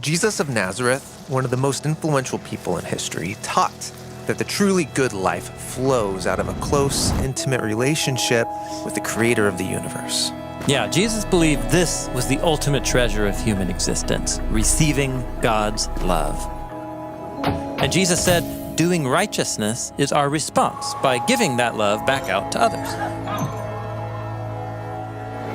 Jesus of Nazareth, one of the most influential people in history, taught that the truly good life flows out of a close, intimate relationship with the creator of the universe. Yeah, Jesus believed this was the ultimate treasure of human existence, receiving God's love. And Jesus said, doing righteousness is our response by giving that love back out to others.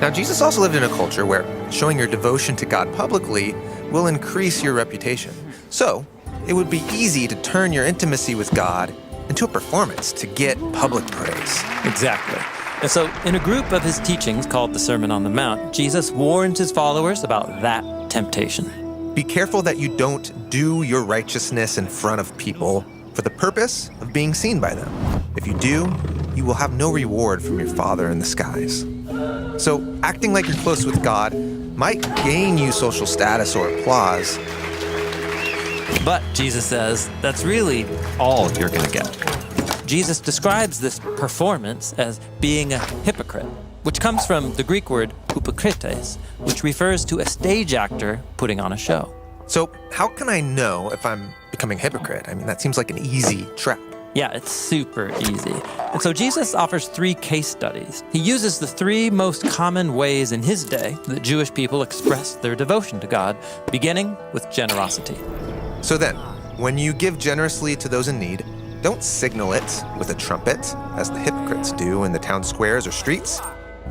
Now, Jesus also lived in a culture where showing your devotion to God publicly will increase your reputation. So, it would be easy to turn your intimacy with God into a performance to get public praise. Exactly. And so, in a group of his teachings called the Sermon on the Mount, Jesus warns his followers about that temptation. Be careful that you don't do your righteousness in front of people for the purpose of being seen by them. If you do, you will have no reward from your Father in the skies. So, acting like you're close with God might gain you social status or applause. But, Jesus says, that's really all you're going to get. Jesus describes this performance as being a hypocrite, which comes from the Greek word hypocrites, which refers to a stage actor putting on a show. So, how can I know if I'm becoming a hypocrite? I mean, that seems like an easy trap. Yeah, it's super easy. And so Jesus offers 3 case studies. He uses the 3 most common ways in his day that Jewish people expressed their devotion to God, beginning with generosity. So then, when you give generously to those in need, don't signal it with a trumpet, as the hypocrites do in the town squares or streets.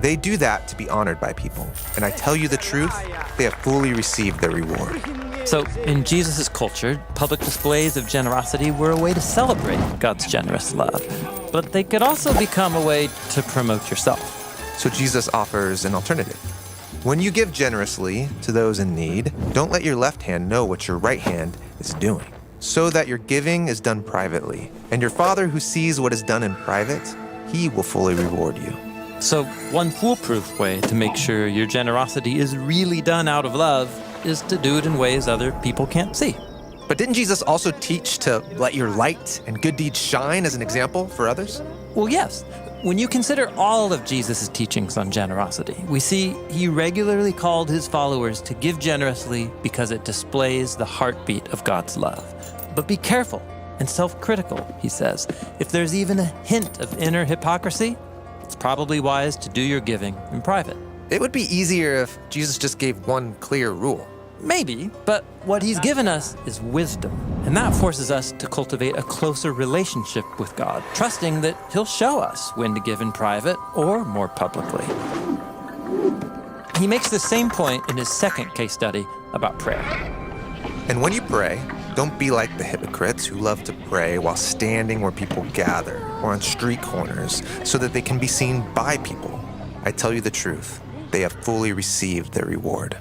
They do that to be honored by people. And I tell you the truth, they have fully received their reward. So, in Jesus' culture, public displays of generosity were a way to celebrate God's generous love. But they could also become a way to promote yourself. So Jesus offers an alternative. When you give generously to those in need, don't let your left hand know what your right hand is doing, so that your giving is done privately. And your Father who sees what is done in private, he will fully reward you. So, one foolproof way to make sure your generosity is really done out of love is to do it in ways other people can't see. But didn't Jesus also teach to let your light and good deeds shine as an example for others? Well, yes. When you consider all of Jesus' teachings on generosity, we see he regularly called his followers to give generously because it displays the heartbeat of God's love. But be careful and self-critical, he says. If there's even a hint of inner hypocrisy, it's probably wise to do your giving in private. It would be easier if Jesus just gave one clear rule. Maybe, but what he's given us is wisdom, and that forces us to cultivate a closer relationship with God, trusting that he'll show us when to give in private or more publicly. He makes the same point in his second case study about prayer. And when you pray, don't be like the hypocrites who love to pray while standing where people gather or on street corners so that they can be seen by people. I tell you the truth, they have fully received their reward.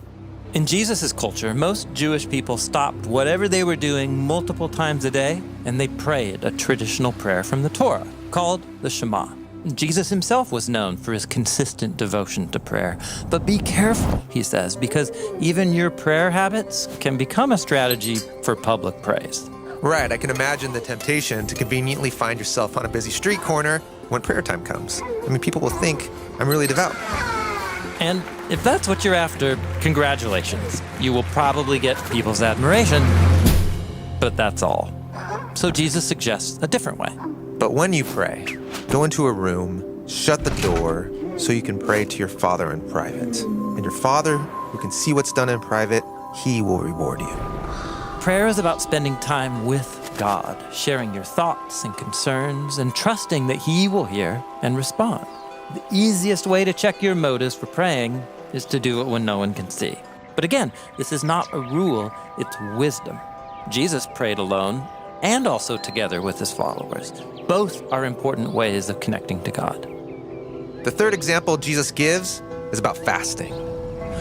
In Jesus' culture, most Jewish people stopped whatever they were doing multiple times a day, and they prayed a traditional prayer from the Torah, called the Shema. Jesus himself was known for his consistent devotion to prayer. But be careful, he says, because even your prayer habits can become a strategy for public praise. Right, I can imagine the temptation to conveniently find yourself on a busy street corner when prayer time comes. I mean, people will think I'm really devout. And if that's what you're after, congratulations. You will probably get people's admiration, but that's all. So Jesus suggests a different way. But when you pray, go into a room, shut the door, so you can pray to your Father in private. And your Father, who can see what's done in private, he will reward you. Prayer is about spending time with God, sharing your thoughts and concerns, and trusting that he will hear and respond. The easiest way to check your motives for praying is to do it when no one can see. But again, this is not a rule, it's wisdom. Jesus prayed alone and also together with his followers. Both are important ways of connecting to God. The third example Jesus gives is about fasting.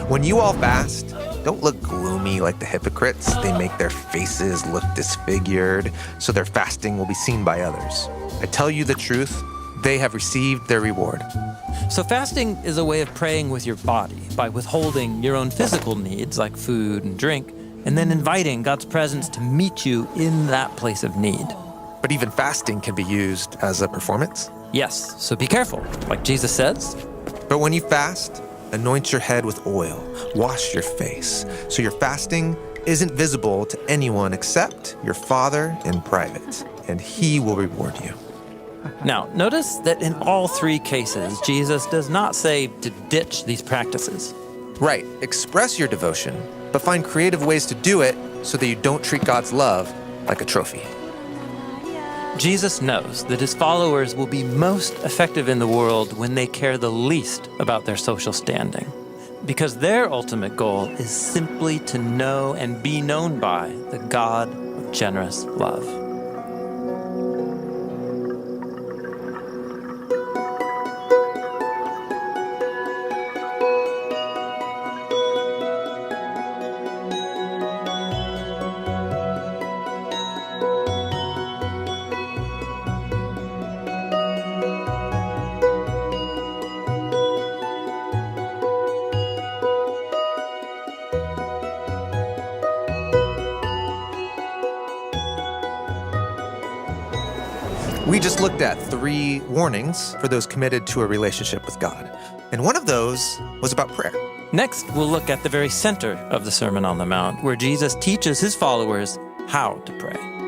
When you all fast, don't look gloomy like the hypocrites. They make their faces look disfigured, so their fasting will be seen by others. I tell you the truth, they have received their reward. So fasting is a way of praying with your body by withholding your own physical needs like food and drink, and then inviting God's presence to meet you in that place of need. But even fasting can be used as a performance. Yes, so be careful, like Jesus says. But when you fast, anoint your head with oil, wash your face, so your fasting isn't visible to anyone except your Father in private, and He will reward you. Now, notice that in all three cases, Jesus does not say to ditch these practices. Right, express your devotion, but find creative ways to do it so that you don't treat God's love like a trophy. Jesus knows that his followers will be most effective in the world when they care the least about their social standing, because their ultimate goal is simply to know and be known by the God of generous love. We just looked at 3 warnings for those committed to a relationship with God. And one of those was about prayer. Next, we'll look at the very center of the Sermon on the Mount, where Jesus teaches his followers how to pray.